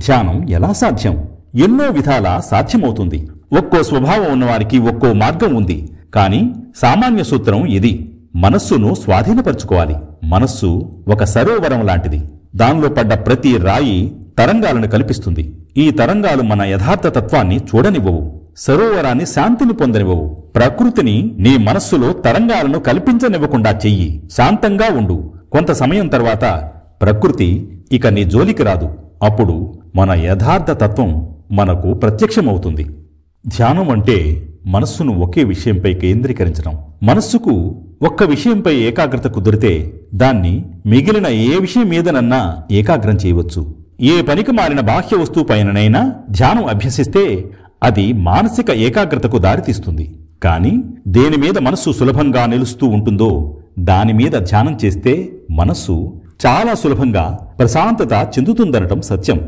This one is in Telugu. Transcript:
ధ్యానం ఎలా సాధ్యం? ఎన్నో విధాల సాధ్యమవుతుంది. ఒక్కో స్వభావం ఉన్నవారికి ఒక్కో మార్గం ఉంది. కాని సామాన్య సూత్రం ఇది: మనస్సును స్వాధీనపరుచుకోవాలి. మనస్సు ఒక సరోవరం లాంటిది. దానిలో పడ్డ ప్రతి రాయి తరంగాలను కల్పిస్తుంది. ఈ తరంగాలు మన యథార్థ తత్వాన్ని చూడనివ్వవు, సరోవరాన్ని శాంతిని పొందనివ్వవు. ప్రకృతిని నీ మనస్సులో తరంగాలను కల్పించనివ్వకుండా చెయ్యి. శాంతంగా ఉండు. కొంత సమయం తర్వాత ప్రకృతి ఇక నీ జోలికి రాదు. అప్పుడు మన యథార్థ తత్వం మనకు ప్రత్యక్షమవుతుంది. ధ్యానం అంటే మనస్సును ఒకే విషయంపై కేంద్రీకరించడం. మనస్సుకు ఒక్క విషయంపై ఏకాగ్రత కుదిరితే దాన్ని మిగిలిన ఏ విషయం మీదనన్నా ఏకాగ్రం చేయవచ్చు. ఏ పనికి మారిన బాహ్య వస్తువు పైననైనా ధ్యానం అభ్యసిస్తే అది మానసిక ఏకాగ్రతకు దారితీస్తుంది. కాని దేని మీద మనస్సు సులభంగా నిలుస్తూ ఉంటుందో దానిమీద ధ్యానం చేస్తే మనస్సు చాలా సులభంగా ప్రశాంతత చెందుతుందనటం సత్యం.